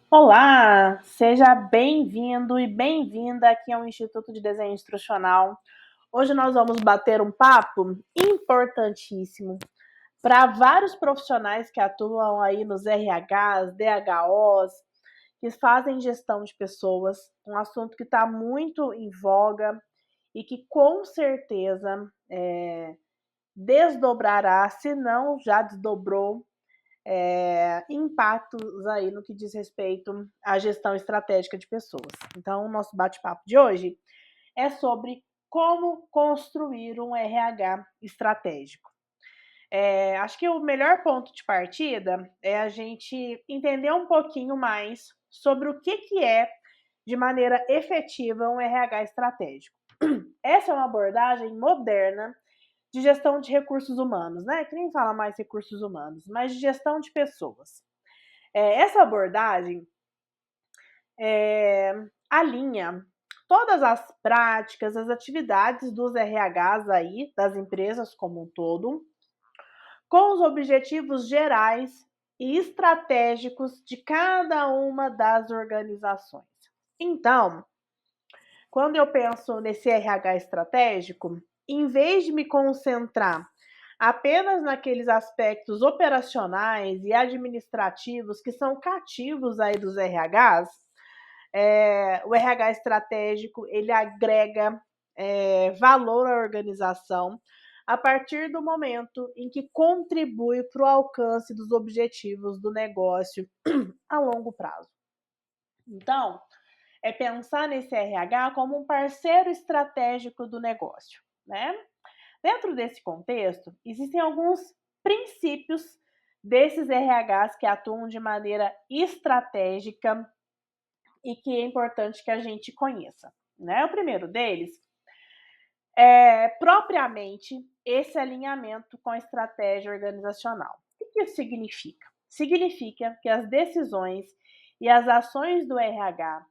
Olá, seja bem-vindo e bem-vinda aqui ao Instituto de Desenho Instrucional. Hoje nós vamos bater um papo importantíssimo para vários profissionais que atuam aí nos RHs, DHOs, que fazem gestão de pessoas, um assunto que está muito em voga e que com certeza desdobrará, se não já desdobrou, impactos aí no que diz respeito à gestão estratégica de pessoas. Então, o nosso bate-papo de hoje é sobre como construir um RH estratégico. Acho que o melhor ponto de partida é a gente entender um pouquinho mais sobre o que é, de maneira efetiva, um RH estratégico. Essa é uma abordagem moderna de gestão de recursos humanos, né? Que nem fala mais recursos humanos, mas de gestão de pessoas. Essa abordagem alinha todas as práticas, as atividades dos RHs aí, das empresas como um todo, com os objetivos gerais e estratégicos de cada uma das organizações. Então, quando eu penso nesse RH estratégico, em vez de me concentrar apenas naqueles aspectos operacionais e administrativos que são cativos aí dos RHs, o RH estratégico ele agrega valor à organização a partir do momento em que contribui para o alcance dos objetivos do negócio a longo prazo. Então, é pensar nesse RH como um parceiro estratégico do negócio, né? Dentro desse contexto, existem alguns princípios desses RHs que atuam de maneira estratégica e que é importante que a gente conheça, né? O primeiro deles é propriamente esse alinhamento com a estratégia organizacional. O que isso significa? Significa que as decisões e as ações do RH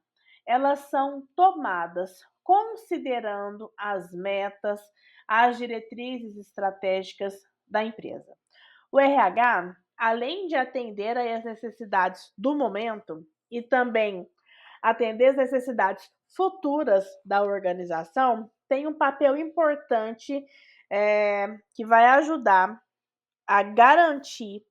elas são tomadas considerando as metas, as diretrizes estratégicas da empresa. O RH, além de atender às necessidades do momento e também atender às necessidades futuras da organização, tem um papel importante que vai ajudar a garantir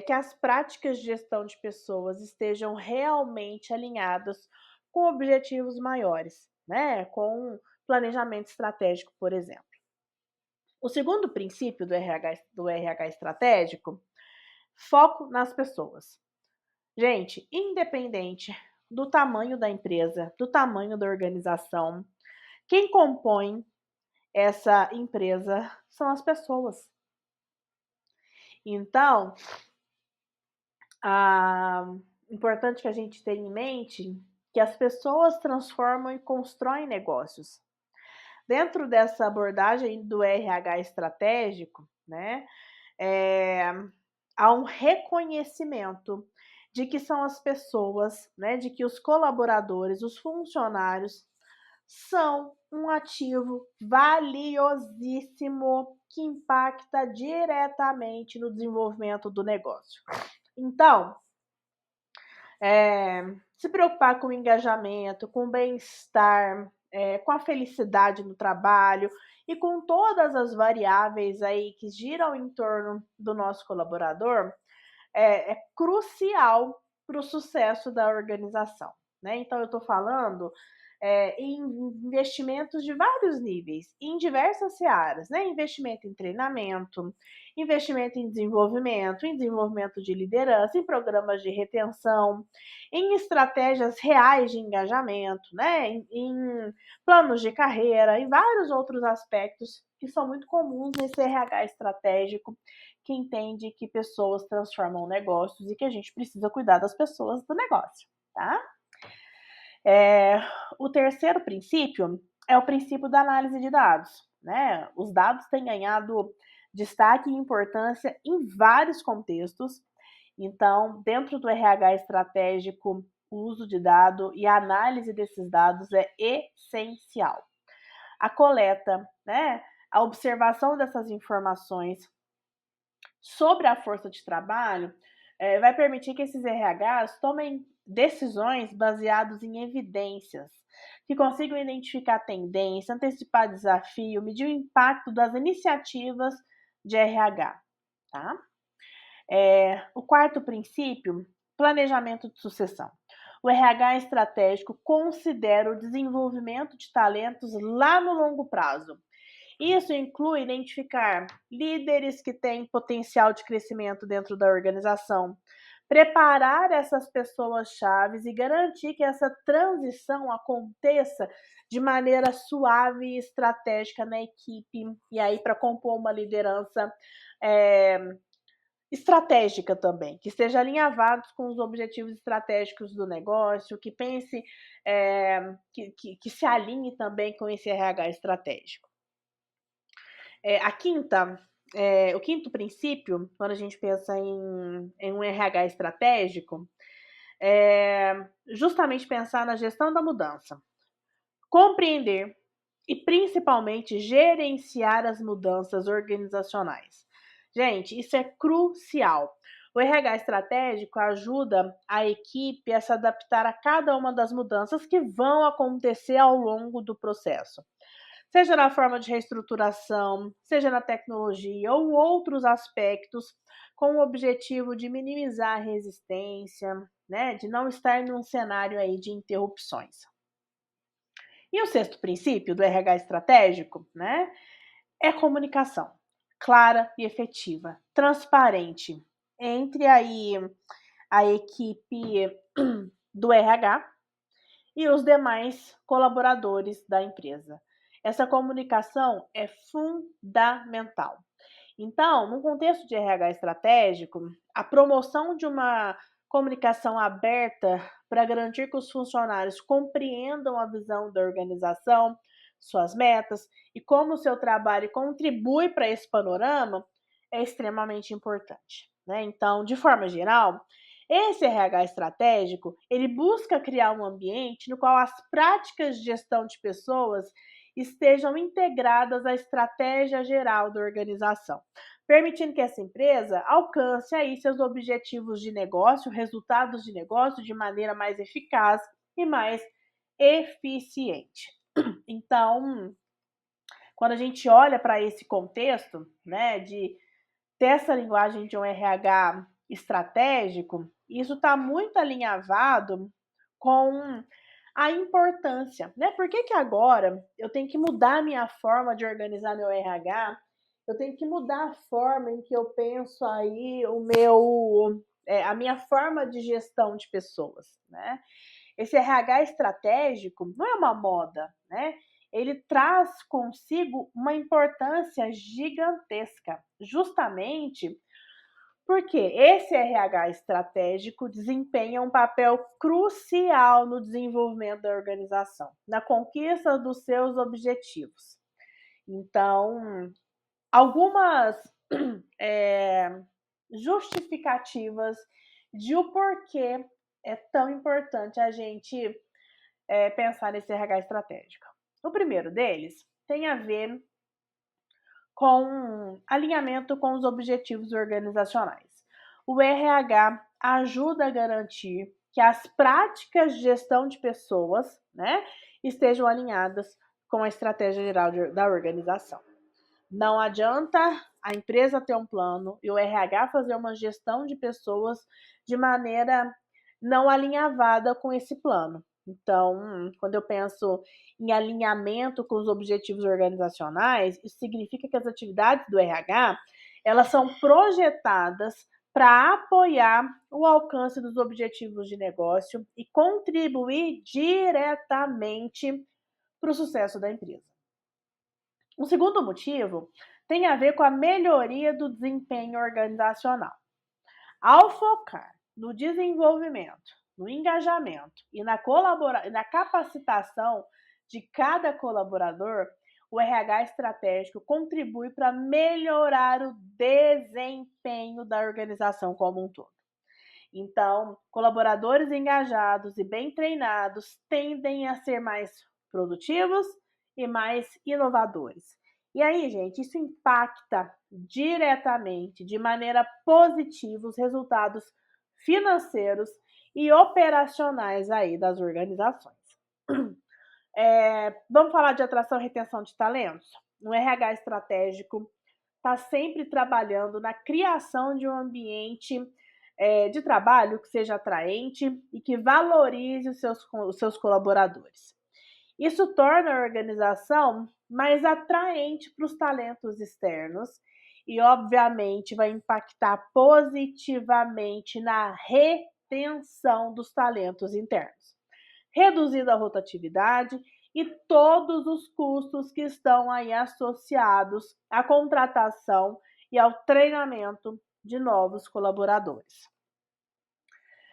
que as práticas de gestão de pessoas estejam realmente alinhadas com objetivos maiores, né? Com planejamento estratégico, por exemplo. O segundo princípio do RH estratégico, foco nas pessoas. Gente, independente do tamanho da empresa, do tamanho da organização, quem compõe essa empresa são as pessoas. Então, importante que a gente tenha em mente que as pessoas transformam e constroem negócios. Dentro dessa abordagem do RH estratégico, né, há um reconhecimento de que são as pessoas, né, de que os colaboradores, os funcionários, são um ativo valiosíssimo que impacta diretamente no desenvolvimento do negócio. Então, se preocupar com o engajamento, com o bem-estar, com a felicidade no trabalho e com todas as variáveis aí que giram em torno do nosso colaborador, é crucial para o sucesso da organização, né? Então, eu estou falando em investimentos de vários níveis, em diversas searas, né? Investimento em treinamento, investimento em desenvolvimento de liderança, em programas de retenção, em estratégias reais de engajamento, né? Em planos de carreira, em vários outros aspectos que são muito comuns nesse RH estratégico, que entende que pessoas transformam negócios e que a gente precisa cuidar das pessoas do negócio, tá? O terceiro princípio é o princípio da análise de dados, né? Os dados têm ganhado destaque e importância em vários contextos. Então, dentro do RH estratégico, o uso de dado e a análise desses dados é essencial. A coleta, né? A observação dessas informações sobre a força de trabalho vai permitir que esses RHs tomem decisões baseadas em evidências, que consigam identificar tendência, antecipar desafio, medir o impacto das iniciativas de RH, tá? O quarto princípio, planejamento de sucessão. O RH estratégico considera o desenvolvimento de talentos lá no longo prazo. Isso inclui identificar líderes que têm potencial de crescimento dentro da organização, preparar essas pessoas-chave e garantir que essa transição aconteça de maneira suave e estratégica na equipe, e aí para compor uma liderança estratégica também, que esteja alinhavados com os objetivos estratégicos do negócio, que pense, que se alinhe também com esse RH estratégico. O quinto princípio, quando a gente pensa em um RH estratégico, é justamente pensar na gestão da mudança, compreender e principalmente gerenciar as mudanças organizacionais. Gente, isso é crucial. O RH estratégico ajuda a equipe a se adaptar a cada uma das mudanças que vão acontecer ao longo do processo. Seja na forma de reestruturação, seja na tecnologia ou outros aspectos, com o objetivo de minimizar a resistência, né, de não estar num cenário aí de interrupções. E o sexto princípio do RH estratégico, né, é comunicação clara e efetiva, transparente entre aí a equipe do RH e os demais colaboradores da empresa. Essa comunicação é fundamental. Então, no contexto de RH estratégico, a promoção de uma comunicação aberta para garantir que os funcionários compreendam a visão da organização, suas metas e como o seu trabalho contribui para esse panorama é extremamente importante, né? Então, de forma geral, esse RH estratégico, ele busca criar um ambiente no qual as práticas de gestão de pessoas estejam integradas à estratégia geral da organização, permitindo que essa empresa alcance aí seus objetivos de negócio, resultados de negócio de maneira mais eficaz e mais eficiente. Então, quando a gente olha para esse contexto, né, de ter essa linguagem de um RH estratégico, isso está muito alinhavado com a importância, né? Por que agora eu tenho que mudar a minha forma de organizar meu RH? Eu tenho que mudar a forma em que eu penso aí a minha forma de gestão de pessoas, né? Esse RH estratégico não é uma moda, né? Ele traz consigo uma importância gigantesca, justamente porque esse RH estratégico desempenha um papel crucial no desenvolvimento da organização, na conquista dos seus objetivos. Então, algumas justificativas de o porquê é tão importante a gente pensar nesse RH estratégico. O primeiro deles tem a ver com alinhamento com os objetivos organizacionais. O RH ajuda a garantir que as práticas de gestão de pessoas, né, estejam alinhadas com a estratégia geral da organização. Não adianta a empresa ter um plano e o RH fazer uma gestão de pessoas de maneira não alinhavada com esse plano. Então, quando eu penso em alinhamento com os objetivos organizacionais, isso significa que as atividades do RH, elas são projetadas para apoiar o alcance dos objetivos de negócio e contribuir diretamente para o sucesso da empresa. O segundo motivo tem a ver com a melhoria do desempenho organizacional. Ao focar no desenvolvimento, no engajamento e na capacitação de cada colaborador, o RH estratégico contribui para melhorar o desempenho da organização como um todo. Então, colaboradores engajados e bem treinados tendem a ser mais produtivos e mais inovadores. E aí, gente, isso impacta diretamente, de maneira positiva, os resultados financeiros e operacionais aí das organizações. Vamos falar de atração e retenção de talentos? No RH estratégico está sempre trabalhando na criação de um ambiente de trabalho que seja atraente e que valorize os seus colaboradores. Isso torna a organização mais atraente para os talentos externos e, obviamente, vai impactar positivamente na retenção dos talentos internos, reduzindo a rotatividade e todos os custos que estão aí associados à contratação e ao treinamento de novos colaboradores.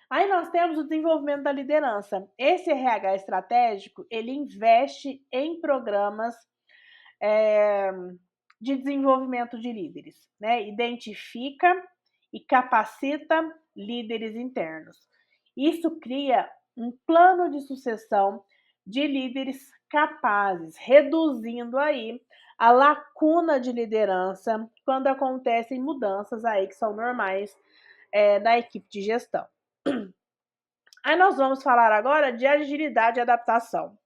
Aí nós temos o desenvolvimento da liderança. Esse RH estratégico, ele investe em programas de desenvolvimento de líderes, né? Identifica e capacita líderes internos. Isso cria um plano de sucessão de líderes capazes, reduzindo aí a lacuna de liderança quando acontecem mudanças aí que são normais da equipe de gestão. Aí nós vamos falar agora de agilidade e adaptação.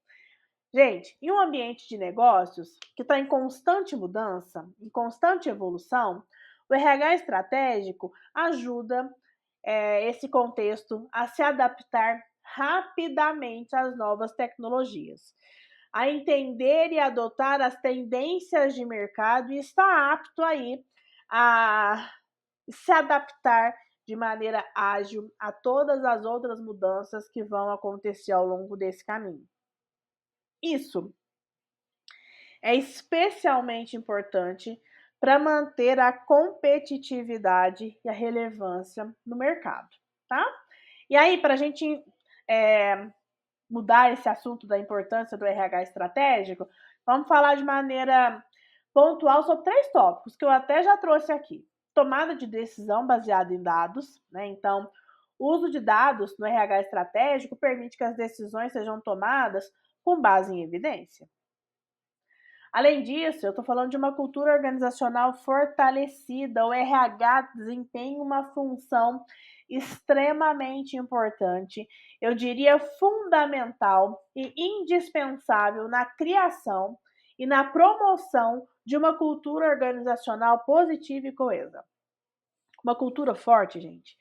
Gente, em um ambiente de negócios que está em constante mudança, em constante evolução, o RH estratégico ajuda esse contexto a se adaptar rapidamente às novas tecnologias, a entender e adotar as tendências de mercado e está apto aí a se adaptar de maneira ágil a todas as outras mudanças que vão acontecer ao longo desse caminho. Isso é especialmente importante para manter a competitividade e a relevância no mercado, tá? E aí, para a gente mudar esse assunto da importância do RH estratégico, vamos falar de maneira pontual sobre 3 tópicos que eu até já trouxe aqui. Tomada de decisão baseada em dados, né? Então, o uso de dados no RH estratégico permite que as decisões sejam tomadas com base em evidência. Além disso, eu estou falando de uma cultura organizacional fortalecida. O RH desempenha uma função extremamente importante, eu diria fundamental e indispensável na criação e na promoção de uma cultura organizacional positiva e coesa. Uma cultura forte, gente,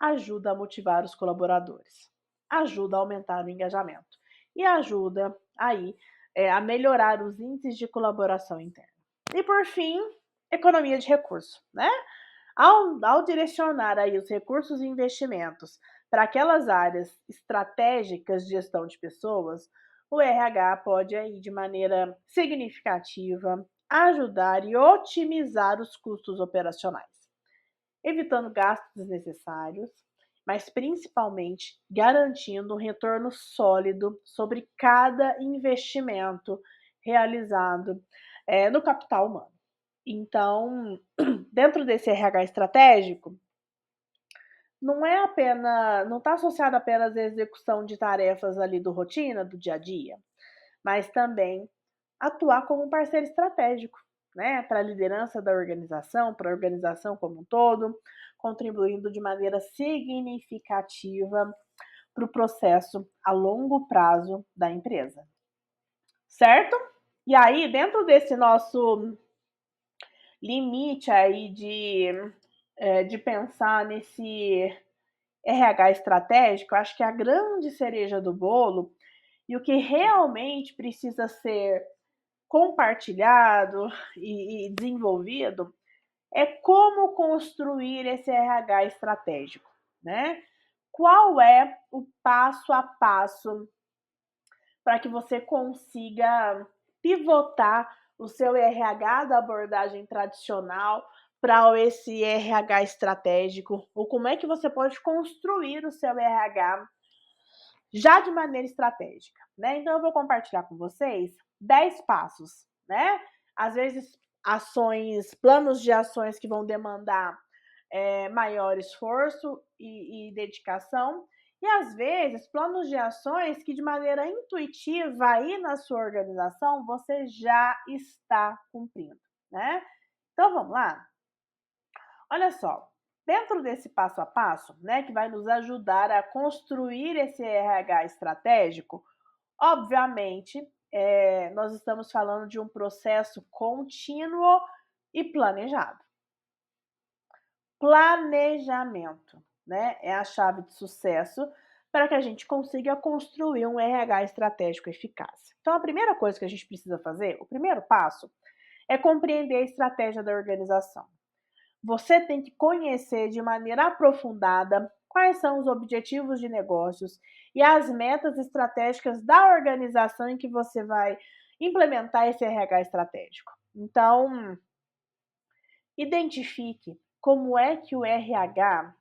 ajuda a motivar os colaboradores, ajuda a aumentar o engajamento e ajuda aí a melhorar os índices de colaboração interna. E por fim, economia de recursos, né? Ao direcionar aí os recursos e investimentos para aquelas áreas estratégicas de gestão de pessoas, o RH pode aí de maneira significativa ajudar e otimizar os custos operacionais, evitando gastos desnecessários, mas principalmente garantindo um retorno sólido sobre cada investimento realizado no capital humano. Então, dentro desse RH estratégico, não está associado apenas à execução de tarefas ali do rotina, do dia a dia, mas também atuar como um parceiro estratégico, né, para a liderança da organização, para a organização como um todo, contribuindo de maneira significativa para o processo a longo prazo da empresa. Certo? E aí, dentro desse nosso limite aí de pensar nesse RH estratégico, acho que a grande cereja do bolo e o que realmente precisa ser compartilhado e desenvolvido é como construir esse RH estratégico, né? Qual é o passo a passo para que você consiga pivotar o seu RH da abordagem tradicional para esse RH estratégico? Ou como é que você pode construir o seu RH já de maneira estratégica, né? Então eu vou compartilhar com vocês 10 passos, né? Às vezes planos de ações que vão demandar maior esforço e dedicação, e às vezes planos de ações que de maneira intuitiva aí na sua organização você já está cumprindo, né? Então vamos lá? Olha só, dentro desse passo a passo, né, que vai nos ajudar a construir esse RH estratégico, obviamente, nós estamos falando de um processo contínuo e planejado. Planejamento, né, é a chave de sucesso para que a gente consiga construir um RH estratégico eficaz. Então, a primeira coisa que a gente precisa fazer, o primeiro passo, é compreender a estratégia da organização. Você tem que conhecer de maneira aprofundada quais são os objetivos de negócios e as metas estratégicas da organização em que você vai implementar esse RH estratégico. Então, identifique como é que o RH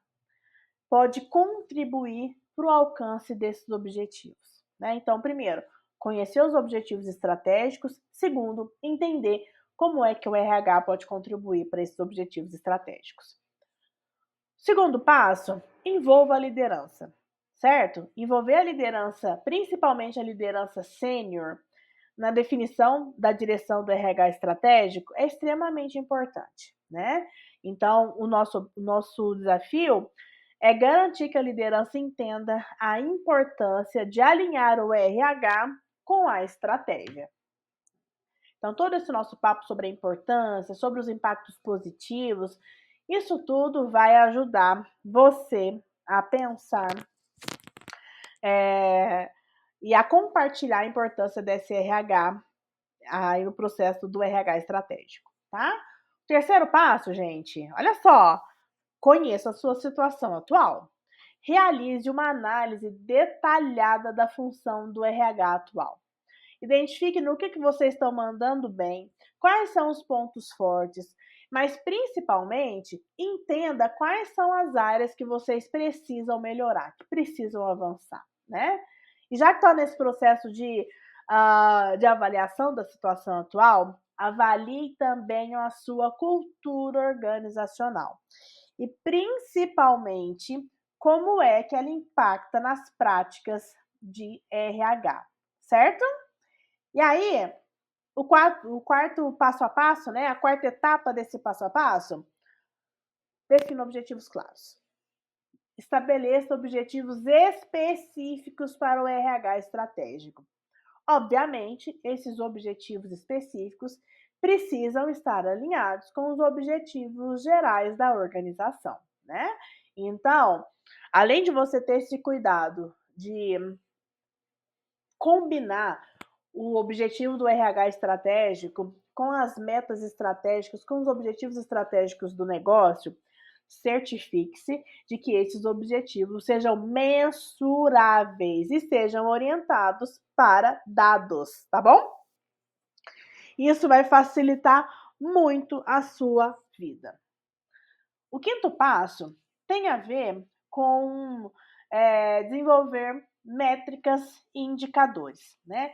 pode contribuir para o alcance desses objetivos, né? Então, primeiro, conhecer os objetivos estratégicos. Segundo, entender como é que o RH pode contribuir para esses objetivos estratégicos. Segundo passo, envolva a liderança, certo? Envolver a liderança, principalmente a liderança sênior, na definição da direção do RH estratégico é extremamente importante, né? Então, o nosso desafio é garantir que a liderança entenda a importância de alinhar o RH com a estratégia. Então, todo esse nosso papo sobre a importância, sobre os impactos positivos, isso tudo vai ajudar você a pensar e a compartilhar a importância desse RH aí no processo do RH estratégico, tá? Terceiro passo, gente, olha só, conheça a sua situação atual. Realize uma análise detalhada da função do RH atual. Identifique no que vocês estão mandando bem, quais são os pontos fortes, mas principalmente entenda quais são as áreas que vocês precisam melhorar, que precisam avançar, né? E já que está nesse processo de avaliação da situação atual, avalie também a sua cultura organizacional. E principalmente como é que ela impacta nas práticas de RH, certo? E aí, o quarto passo a passo, né? A quarta etapa desse passo a passo, defina objetivos claros. Estabeleça objetivos específicos para o RH estratégico. Obviamente, esses objetivos específicos precisam estar alinhados com os objetivos gerais da organização, né? Então, além de você ter esse cuidado de combinar o objetivo do RH estratégico com as metas estratégicas, com os objetivos estratégicos do negócio, certifique-se de que esses objetivos sejam mensuráveis e sejam orientados para dados, tá bom? Isso vai facilitar muito a sua vida. O quinto passo tem a ver com desenvolver métricas e indicadores, né?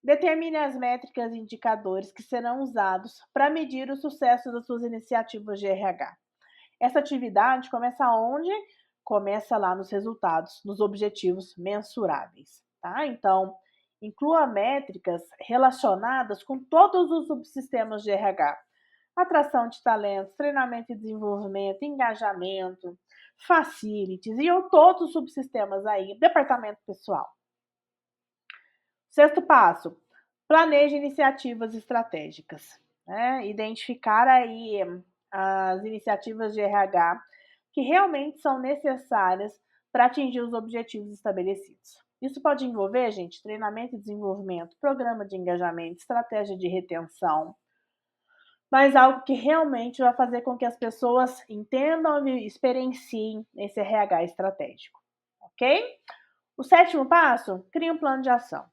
Determine as métricas e indicadores que serão usados para medir o sucesso das suas iniciativas de RH. Essa atividade começa onde? Começa lá nos resultados, nos objetivos mensuráveis, tá? Então, inclua métricas relacionadas com todos os subsistemas de RH. Atração de talentos, treinamento e desenvolvimento, engajamento, facilities e todos os subsistemas aí, departamento pessoal. Sexto passo, planeje iniciativas estratégicas, né? Identificar aí as iniciativas de RH que realmente são necessárias para atingir os objetivos estabelecidos. Isso pode envolver, gente, treinamento e desenvolvimento, programa de engajamento, estratégia de retenção, mas algo que realmente vai fazer com que as pessoas entendam e experienciem esse RH estratégico, ok? O sétimo passo, crie um plano de ação.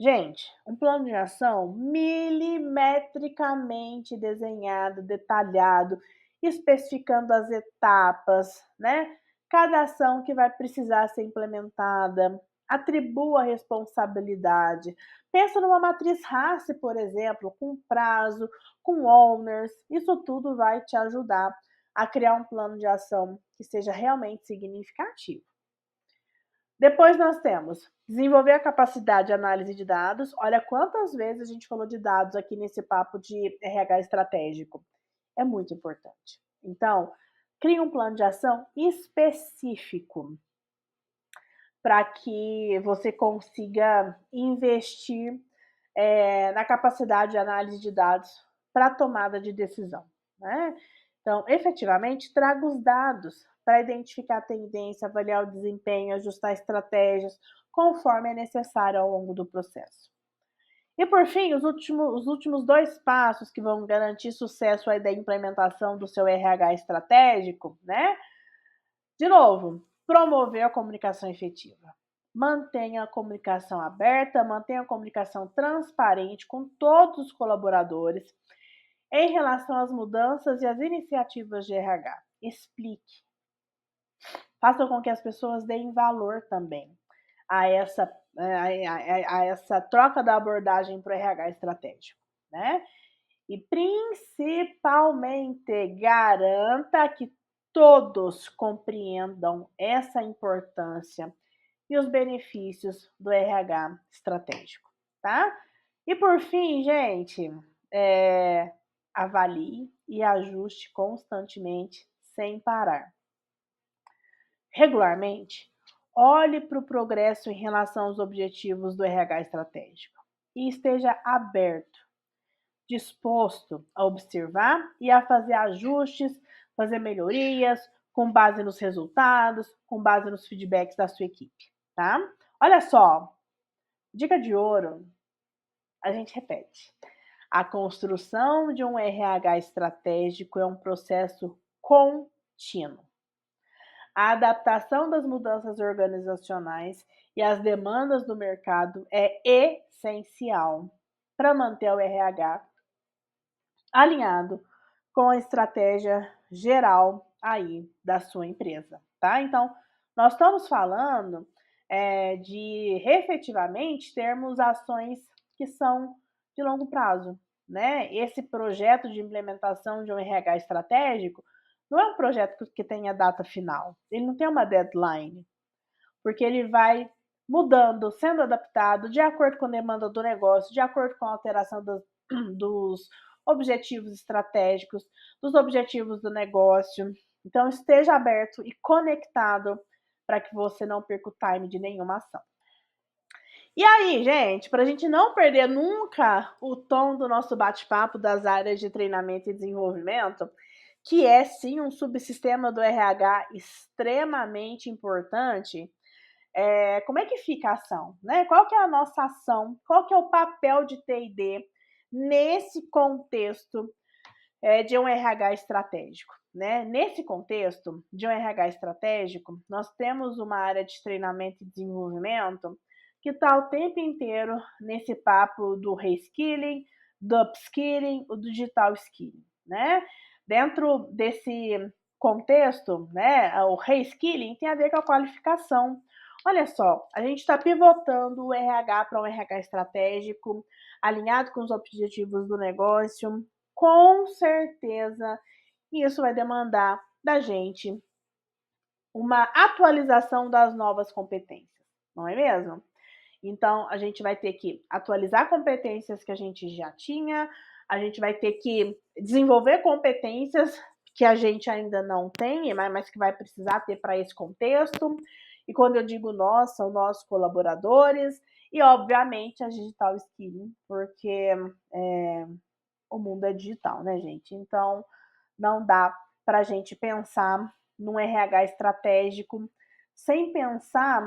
Gente, um plano de ação milimetricamente desenhado, detalhado, especificando as etapas, né? Cada ação que vai precisar ser implementada, atribua responsabilidade. Pensa numa matriz RACE, por exemplo, com prazo, com owners. Isso tudo vai te ajudar a criar um plano de ação que seja realmente significativo. Depois nós temos desenvolver a capacidade de análise de dados. Olha quantas vezes a gente falou de dados aqui nesse papo de RH estratégico. É muito importante. Então, Crie um plano de ação específico para que você consiga investir na capacidade de análise de dados para tomada de decisão, né? Então, efetivamente, traga os dados para identificar a tendência, avaliar o desempenho, ajustar estratégias, conforme é necessário ao longo do processo. E por fim, os últimos dois passos que vão garantir sucesso aí da implementação do seu RH estratégico, né? De novo, promover a comunicação efetiva. Mantenha a comunicação aberta, mantenha a comunicação transparente com todos os colaboradores em relação às mudanças e às iniciativas de RH. Explique. Faça com que as pessoas deem valor também a essa troca da abordagem para o RH estratégico, né? E principalmente garanta que todos compreendam essa importância e os benefícios do RH estratégico, tá? E por fim, gente, avalie e ajuste constantemente, sem parar. Regularmente, olhe para o progresso em relação aos objetivos do RH estratégico e esteja aberto, disposto a observar e a fazer ajustes, fazer melhorias com base nos resultados, com base nos feedbacks da sua equipe, tá? Olha só, dica de ouro, a gente repete. A construção de um RH estratégico é um processo contínuo. A adaptação das mudanças organizacionais e às demandas do mercado é essencial para manter o RH alinhado com a estratégia geral aí da sua empresa, tá? Então, nós estamos falando de efetivamente termos ações que são de longo prazo, né? Esse projeto de implementação de um RH estratégico não é um projeto que tenha data final, ele não tem uma deadline, porque ele vai mudando, sendo adaptado de acordo com a demanda do negócio, de acordo com a alteração dos objetivos estratégicos, dos objetivos do negócio. Então, esteja aberto e conectado para que você não perca o time de nenhuma ação. E aí, gente, para a gente não perder nunca o tom do nosso bate-papo das áreas de treinamento e desenvolvimento, que é sim um subsistema do RH extremamente importante, como é que fica a ação, né? Qual que é a nossa ação? Qual que é o papel de T&D nesse contexto de um RH estratégico, né? Nesse contexto de um RH estratégico, nós temos uma área de treinamento e desenvolvimento que está o tempo inteiro nesse papo do reskilling, do upskilling, do digital skilling, né? Dentro desse contexto, né, o reskilling tem a ver com a qualificação. Olha só, a gente está pivotando o RH para um RH estratégico, alinhado com os objetivos do negócio. Com certeza, isso vai demandar da gente uma atualização das novas competências, não é mesmo? Então, a gente vai ter que atualizar competências que a gente já tinha, a gente vai ter que desenvolver competências que a gente ainda não tem, mas que vai precisar ter para esse contexto. E quando eu digo nós, são nossos colaboradores e, obviamente, a digital skilling, porque o mundo é digital, né, gente? Então, não dá para a gente pensar num RH estratégico sem pensar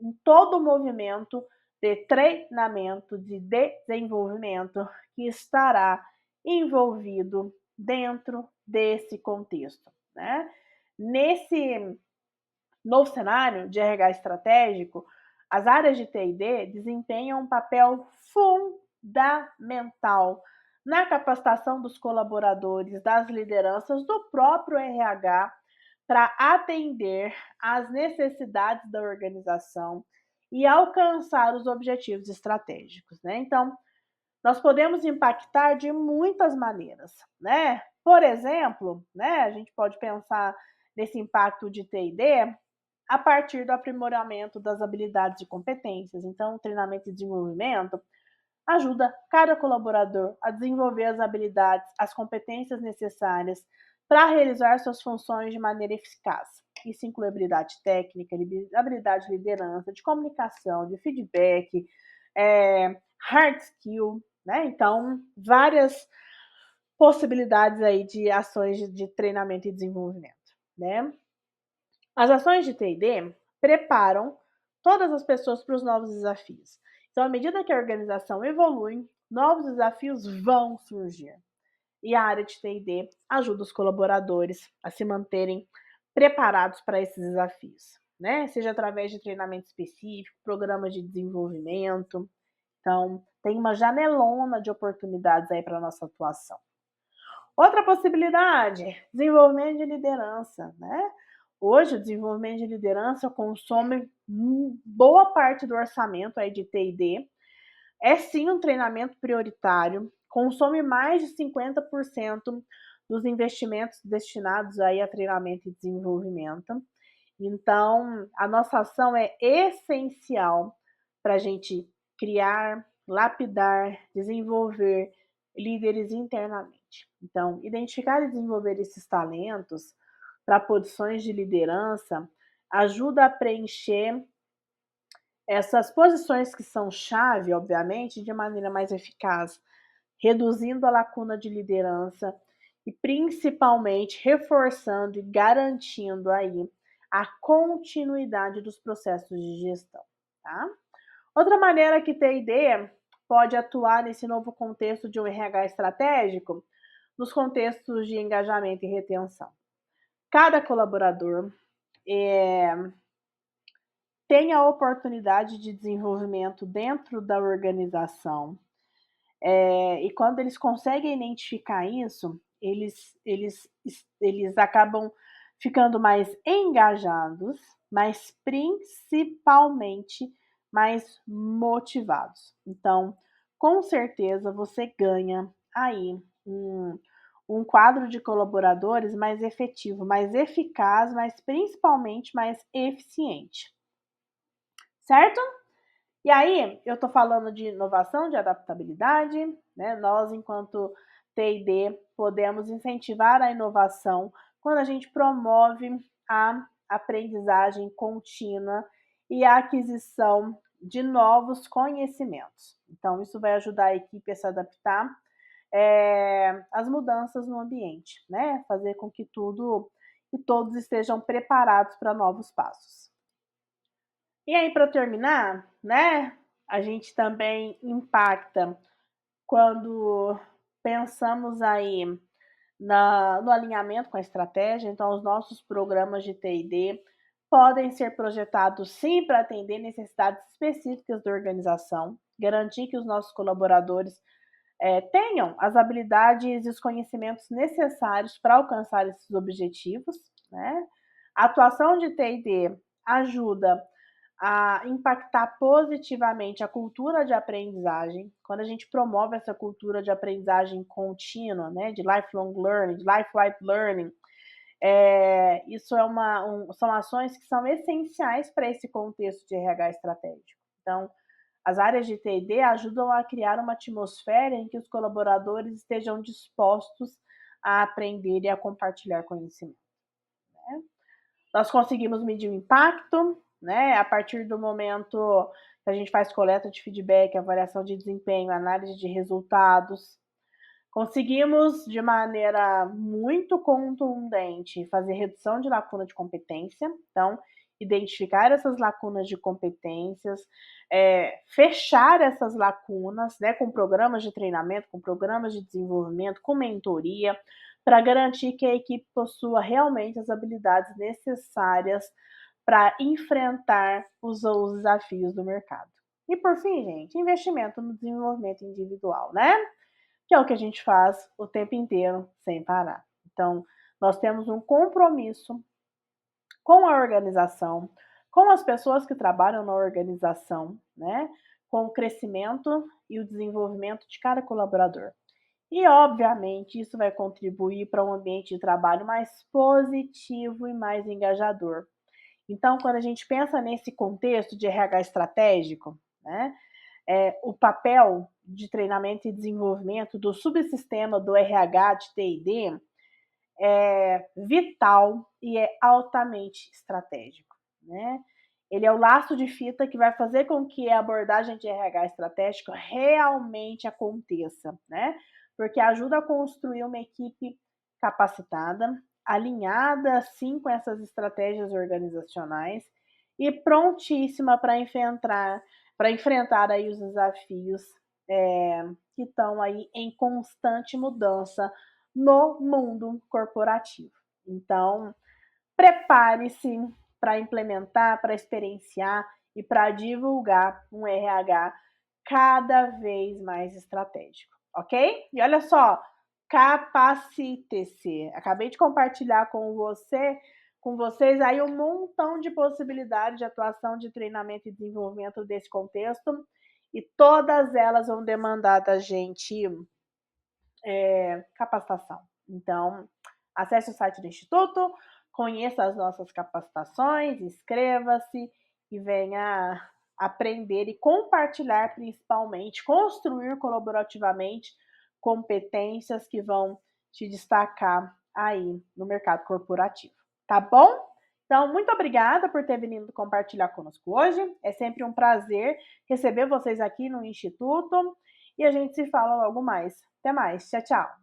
em todo o movimento de treinamento, de desenvolvimento que estará envolvido dentro desse contexto, né? Nesse novo cenário de RH estratégico, as áreas de T&D desempenham um papel fundamental na capacitação dos colaboradores, das lideranças, do próprio RH, para atender às necessidades da organização e alcançar os objetivos estratégicos, né? Então, nós podemos impactar de muitas maneiras, né? Por exemplo, né, a gente pode pensar nesse impacto de T&D a partir do aprimoramento das habilidades e competências. Então, o treinamento e desenvolvimento ajuda cada colaborador a desenvolver as habilidades, as competências necessárias para realizar suas funções de maneira eficaz. Isso inclui habilidade técnica, habilidade de liderança, de comunicação, de feedback, hard skill, né? Então, várias possibilidades aí de ações de treinamento e desenvolvimento, né? As ações de T&D preparam todas as pessoas para os novos desafios. Então, à medida que a organização evolui, novos desafios vão surgir. E a área de T&D ajuda os colaboradores a se manterem preparados para esses desafios, né? Seja através de treinamento específico, programas de desenvolvimento. Então, tem uma janelona de oportunidades aí para a nossa atuação. Outra possibilidade, desenvolvimento de liderança, né? Hoje, o desenvolvimento de liderança consome boa parte do orçamento aí de T&D. É sim um treinamento prioritário, consome mais de 50% dos investimentos destinados aí a treinamento e desenvolvimento. Então, a nossa ação é essencial para a gente criar, lapidar, desenvolver líderes internamente. Então, identificar e desenvolver esses talentos para posições de liderança ajuda a preencher essas posições que são chave, obviamente, de maneira mais eficaz, reduzindo a lacuna de liderança e principalmente reforçando e garantindo aí a continuidade dos processos de gestão, tá? Outra maneira que T&D pode atuar nesse novo contexto de um RH estratégico, nos contextos de engajamento e retenção. Cada colaborador tem a oportunidade de desenvolvimento dentro da organização. E quando eles conseguem identificar isso, eles acabam ficando mais engajados, mas principalmente mais motivados. Então, com certeza você ganha aí um quadro de colaboradores mais efetivo, mais eficaz, mas principalmente mais eficiente. Certo? E aí, eu estou falando de inovação, de adaptabilidade, né? Nós, enquanto T&D, podemos incentivar a inovação quando a gente promove a aprendizagem contínua e a aquisição de novos conhecimentos. Então, isso vai ajudar a equipe a se adaptar às mudanças no ambiente, né? Fazer com que tudo e todos estejam preparados para novos passos. E aí, para terminar, né, a gente também impacta quando pensamos aí no alinhamento com a estratégia. Então, os nossos programas de T&D podem ser projetados sim para atender necessidades específicas da organização, garantir que os nossos colaboradores tenham as habilidades e os conhecimentos necessários para alcançar esses objetivos, né? A atuação de T&D ajuda a impactar positivamente a cultura de aprendizagem. Quando a gente promove essa cultura de aprendizagem contínua, né, de lifelong learning, de lifelike learning, isso são ações que são essenciais para esse contexto de RH estratégico. Então, as áreas de T&D ajudam a criar uma atmosfera em que os colaboradores estejam dispostos a aprender e a compartilhar conhecimento, né? Nós conseguimos medir o impacto, né, a partir do momento que a gente faz coleta de feedback, avaliação de desempenho, análise de resultados. Conseguimos, de maneira muito contundente, fazer redução de lacuna de competência. Então, identificar essas lacunas de competências, fechar essas lacunas, né, com programas de treinamento, com programas de desenvolvimento, com mentoria, para garantir que a equipe possua realmente as habilidades necessárias para enfrentar os desafios do mercado. E por fim, gente, investimento no desenvolvimento individual, né? Que é o que a gente faz o tempo inteiro, sem parar. Então, nós temos um compromisso com a organização, com as pessoas que trabalham na organização, né? Com o crescimento e o desenvolvimento de cada colaborador. E, obviamente, isso vai contribuir para um ambiente de trabalho mais positivo e mais engajador. Então, quando a gente pensa nesse contexto de RH estratégico, né, o papel de treinamento e desenvolvimento do subsistema do RH de T&D é vital e é altamente estratégico, né? Ele é o laço de fita que vai fazer com que a abordagem de RH estratégico realmente aconteça, né? Porque ajuda a construir uma equipe capacitada, alinhada sim com essas estratégias organizacionais e prontíssima para enfrentar aí os desafios que estão aí em constante mudança no mundo corporativo. Então, prepare-se para implementar, para experienciar e para divulgar um RH cada vez mais estratégico, ok? E olha só, capacite-se. Acabei de compartilhar com vocês aí um montão de possibilidades de atuação, de treinamento e desenvolvimento desse contexto, e todas elas vão demandar da gente capacitação. Então, acesse o site do Instituto, conheça as nossas capacitações, inscreva-se e venha aprender e compartilhar, principalmente, construir colaborativamente competências que vão te destacar aí no mercado corporativo, tá bom? Então, muito obrigada por ter vindo compartilhar conosco hoje. É sempre um prazer receber vocês aqui no Instituto e a gente se fala logo mais. Até mais. Tchau, tchau.